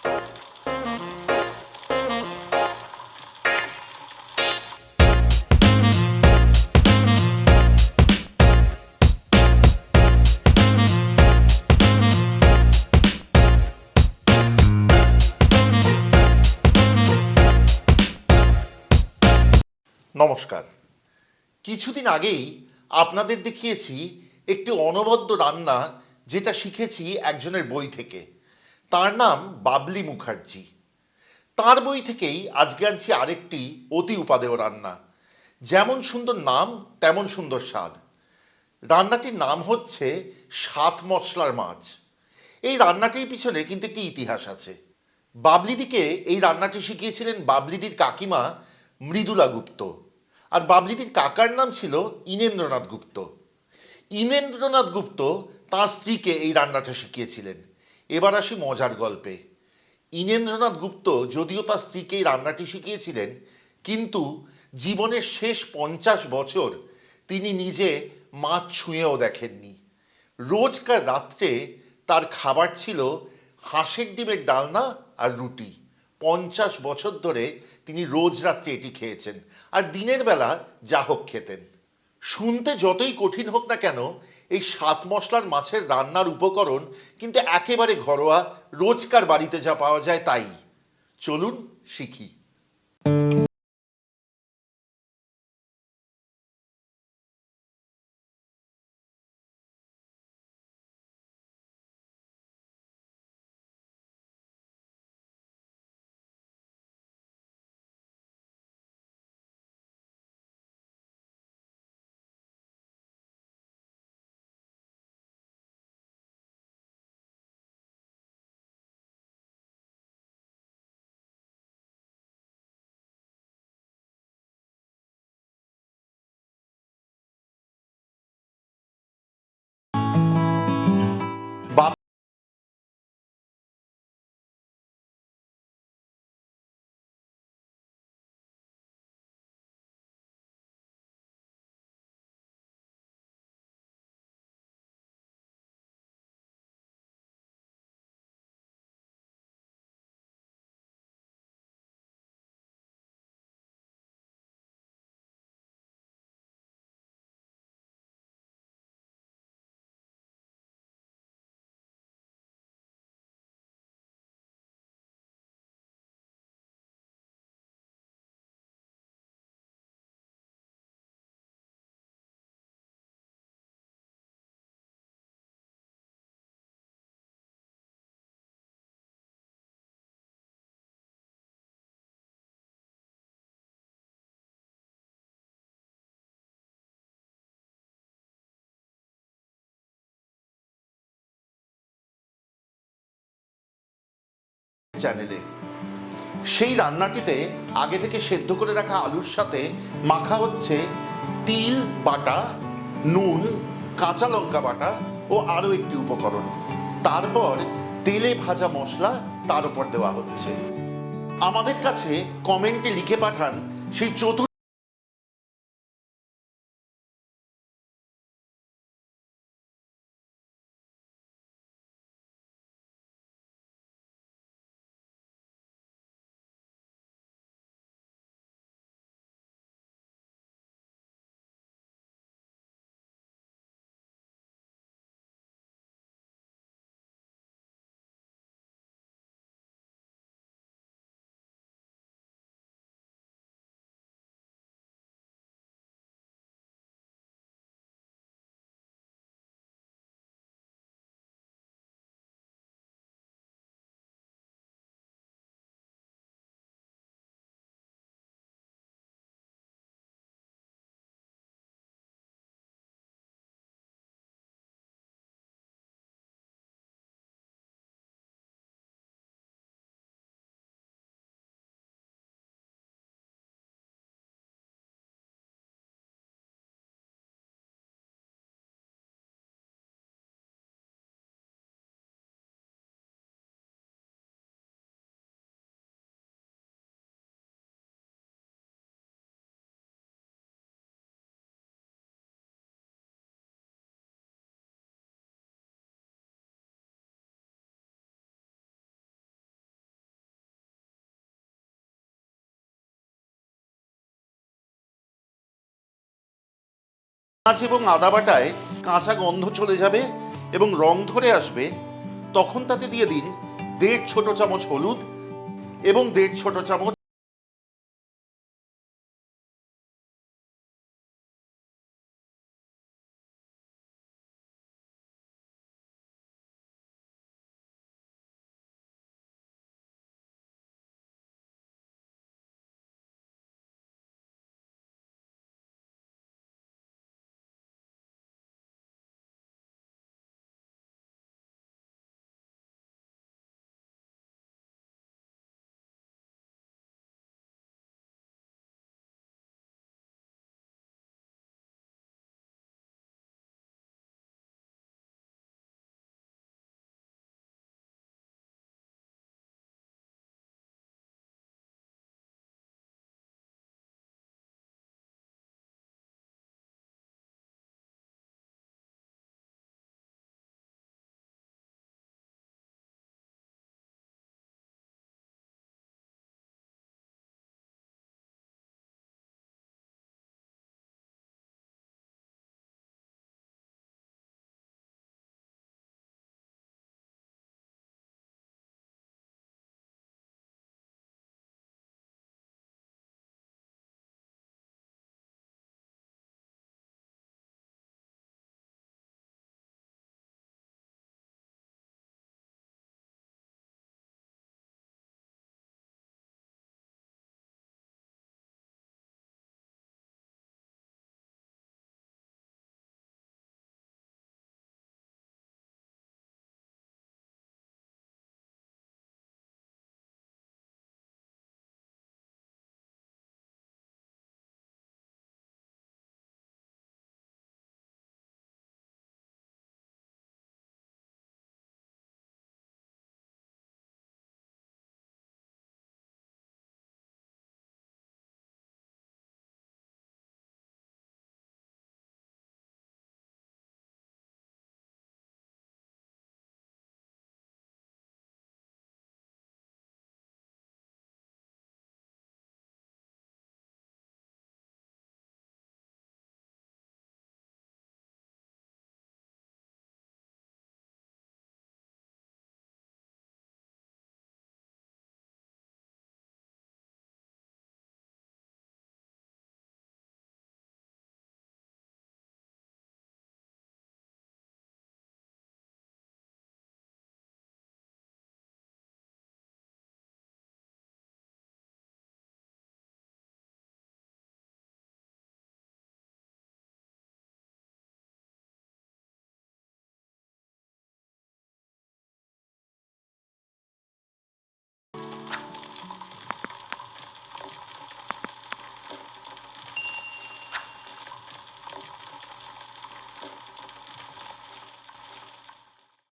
নমস্কার। কিছুদিন আগেই আপনাদের দেখিয়েছি একটি অনবদ্য রান্না, যেটা শিখেছি একজনের বই থেকে। তার নাম বাবলি মুখার্জি। তার বই থেকেই আজকে আনছি আরেকটি অতি উপাদেয় রান্না। যেমন সুন্দর নাম তেমন সুন্দর স্বাদ। রান্নাটির নাম হচ্ছে 7 মশলার মাছ। এই রান্নাটির পিছনে কিন্তু একটি ইতিহাস আছে। বাবলিদিকে এই রান্নাটি শিখিয়েছিলেন বাবলিদির কাকিমা মৃদুলা গুপ্ত। আর বাবলিদির কাকার নাম ছিল ইনেন্দ্রনাথ গুপ্ত। ইনেন্দ্রনাথ গুপ্ত তাঁর স্ত্রীকে এই রান্নাটা শিখিয়েছিলেন। এবার আসি মজার গল্পে। ইনেন্দ্রনাথ গুপ্ত যদিও তার স্ত্রীকে এই রান্নাটি শিখিয়েছিলেন, কিন্তু জীবনের শেষ 50 বছর তিনি নিজে মাছ ছুঁয়েও দেখেননি। রোজকার রাত্রে তার খাবার ছিল হাঁসের ডিমের ডালনা আর রুটি। 50 বছর ধরে তিনি রোজ রাত্রে এটি খেয়েছেন, আর দিনের বেলা যা হোক খেতেন। শুনতে যতই কঠিন হোক না কেন, এই 7 মশলার মাছের রান্নার উপকরণ কিন্তু একেবারে ঘরোয়া, রোজকার বাড়িতে যা পাওয়া যায় তাই। চলুন শিখি। চ্যানেলে সেই রান্নাটিতে আগে থেকে সেদ্ধ করে রাখা আলুর সাথে মাখা হচ্ছে তিল বাটা, নুন, কাঁচা লঙ্কা বাটা ও আরও একটি উপকরণ। তারপর তেলে ভাজা মশলা তার উপর দেওয়া হচ্ছে। আমাদের কাছে কমেন্টে লিখে পাঠান সেই চতুর্থ পেঁয়াজ এবং আদা বাটায় কাঁচা গন্ধ চলে যাবে এবং রং ধরে আসবে, তখন তাতে দিয়ে দিন 1.5 ছোট চামচ হলুদ এবং 1.5 ছোট চামচ